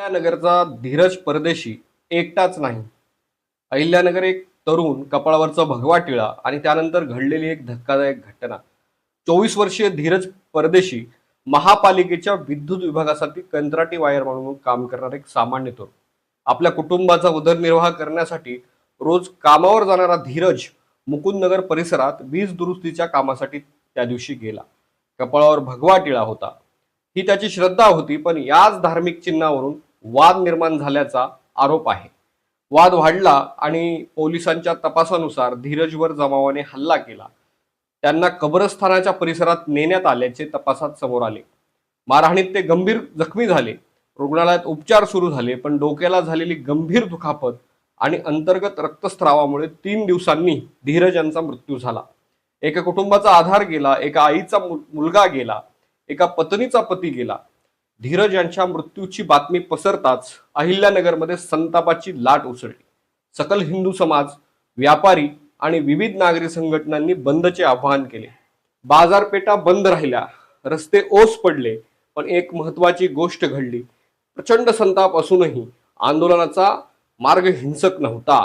अहिल्यानगरचा धीरज परदेशी एकटाच नाही. अहिल्यानगर एक तरुण, कपाळावरचा भगवा टिळा आणि त्यानंतर घडलेली एक धक्कादायक घटना. 24 वर्षीय धीरज परदेशी महापालिकेच्या विद्युत विभागासाठी कंत्राटी वायर म्हणून काम करणारा एक सामान्य तरुण. आपल्या कुटुंबाचा उदरनिर्वाह करण्यासाठी रोज कामावर जाणारा धीरज मुकुंदनगर परिसरात वीज दुरुस्तीच्या कामासाठी त्या दिवशी गेला. कपाळावर भगवा टिळा होता. ही त्याची श्रद्धा होती, पण याच धार्मिक चिन्हावरून वाद निर्माण झाल्याचा आरोप आहे. वाद वाढला आणि पोलिसांच्या तपासानुसार धीरजवर जमावाने हल्ला केला. त्यांना कब्रस्थानाच्या परिसरात नेण्यात आल्याचे तपासात समोर आले. मारहाणीत ते गंभीर जखमी झाले. रुग्णालयात उपचार सुरू झाले, पण डोक्याला झालेली गंभीर दुखापत आणि अंतर्गत रक्तस्रावामुळे 3 दिवसांनी धीरज यांचा मृत्यू झाला. एका कुटुंबाचा आधार गेला, एका आईचा मुलगा गेला, एका पत्नीचा पती गेला. धीरज यांच्या मृत्यूची बातमी पसरताच अहिल्यानगरमध्ये संतापाची लाट उसळली. सकल हिंदू समाज, व्यापारी आणि विविध नागरी संघटनांनी बंदचे आवाहन केले. बाजारपेठा बंद राहिल्या, रस्ते ओस पडले, पण एक महत्वाची गोष्ट घडली. प्रचंड संताप असूनही आंदोलनाचा मार्ग हिंसक नव्हता.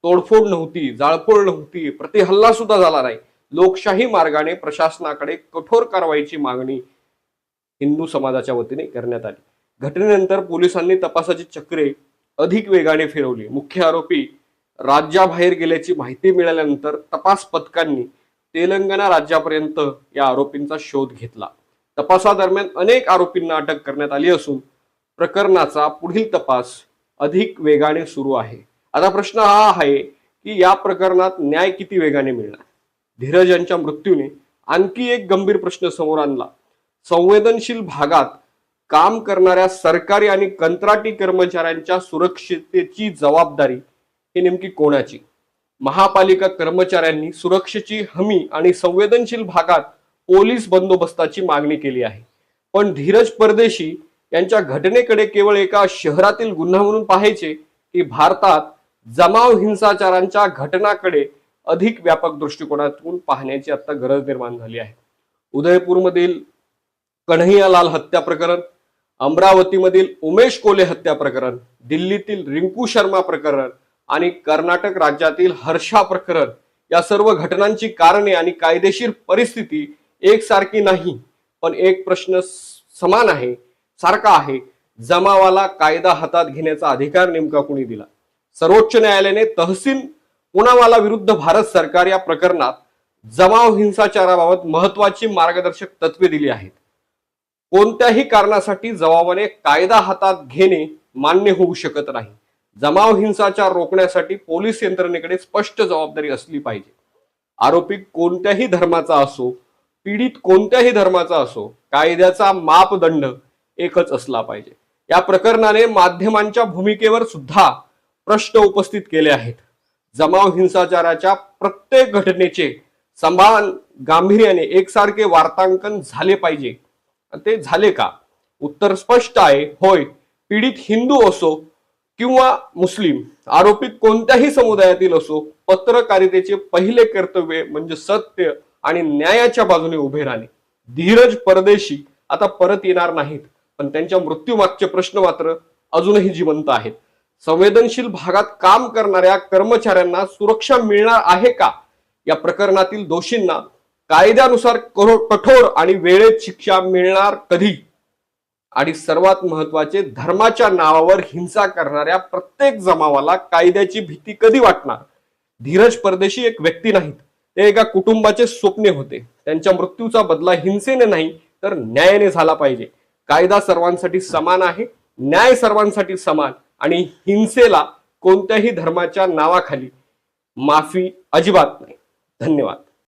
तोडफोड नव्हती, जाळपोळ नव्हती, प्रतिहल्ला सुद्धा झाला नाही. लोकशाही मार्गाने प्रशासनाकडे कठोर कारवाईची मागणी हिंदू समाजाच्या वतीने करण्यात आली. घटनेनंतर पोलिसांनी तपासाची चक्रे अधिक वेगाने फिरवली. मुख्य आरोपी राज्याबाहेर गेल्याची माहिती मिळाल्यानंतर तपास पथकांनी तेलंगणा राज्यापर्यंत या आरोपींचा शोध घेतला. तपासादरम्यान अनेक आरोपींना अटक करण्यात आली असून प्रकरणाचा पुढील तपास अधिक वेगाने सुरू आहे. आता प्रश्न हा आहे की या प्रकरणात न्याय किती वेगाने मिळणार. धीरज यांच्या मृत्यूने आणखी एक गंभीर प्रश्न समोर आणला. संवेदनशील भागात काम करणाऱ्या सरकारी आणि कंत्राटी कर्मचाऱ्यांच्या सुरक्षिततेची जबाबदारी ही नेमकी कोणाची. महापालिका कर्मचाऱ्यांनी सुरक्षेची हमी आणि संवेदनशील भागात पोलीस बंदोबस्ताची मागणी केली आहे, पण धीरज परदेशी यांच्या घटनेकडे केवळ एका शहरातील गुन्हा म्हणून पाहायचे की भारतात जमाव हिंसाचारांच्या घटनाकडे अधिक व्यापक दृष्टिकोनातून पाहण्याची आता गरज निर्माण झाली आहे. उदयपूरमधील कन्हैयालाल हत्या प्रकरण, अमरावतीमधील उमेश कोले हत्या प्रकरण, दिल्लीतील रिंकू शर्मा प्रकरण आणि कर्नाटक राज्यातील हर्षा प्रकरण, या सर्व घटनांची कारणे आणि कायदेशीर परिस्थिती एकसारखी नाही, पण एक प्रश्न समान आहे, सारखा आहे. जमावाला कायदा हातात घेण्याचा अधिकार नेमका कोणी दिला. सर्वोच्च न्यायालयाने तहसीन पुनावाला विरुद्ध भारत सरकार या प्रकरणात जमाव हिंसाचाराबाबत महत्वाची मार्गदर्शक तत्वे दिली आहेत. कोणत्याही कारणासाठी जमावाने कायदा हातात घेणे मान्य होऊ शकत नाही. जमाव हिंसाचार रोखण्यासाठी पोलीस यंत्रणेकडे स्पष्ट जबाबदारी असली पाहिजे. आरोपी कोणत्याही धर्माचा असो, पीडित कोणत्याही धर्माचा असो, कायद्याचा मापदंड एकच असला पाहिजे. या प्रकरणाने माध्यमांच्या भूमिकेवर सुद्धा प्रश्न उपस्थित केले आहेत. जमाव हिंसाचाराच्या प्रत्येक घटनेचे समान गांभीर्याने एकसारखे वार्तांकन झाले पाहिजे. ते झाले का? उत्तर स्पष्ट आहे, होय. पीडित हिंदू असो किंवा मुस्लिम, आरोपित कोणत्याही समुदायातील असो, पत्रकारितेचे पहिले कर्तव्य म्हणजे सत्य आणि न्यायाच्या बाजूने उभे राहणे. धीरज परदेशी आता परत येणार नाहीत, पण त्यांच्या मृत्यूमागचे प्रश्न मात्र अजूनही जिवंत आहेत. संवेदनशील भागात काम करणाऱ्या कर्मचाऱ्यांना सुरक्षा मिळणार आहे का? या प्रकरणातील दोषींना कायद्यानुसार कठोर आणि वेळेत शिक्षा मिळणार कधी? आणि सर्वात महत्वाचे, धर्माच्या नावावर हिंसा करणाऱ्या प्रत्येक जमावाला कायद्याची भीती कधी वाटणार? धीरज परदेशी एक व्यक्ती नाहीत, ते एका कुटुंबाचे स्वप्ने होते. त्यांच्या मृत्यूचा बदला हिंसेने नाही तर न्यायाने झाला पाहिजे. कायदा सर्वांसाठी समान आहे, न्याय सर्वांसाठी समान, आणि हिंसेला कोणत्याही धर्माच्या नावाखाली माफी अजिबात नाही. धन्यवाद.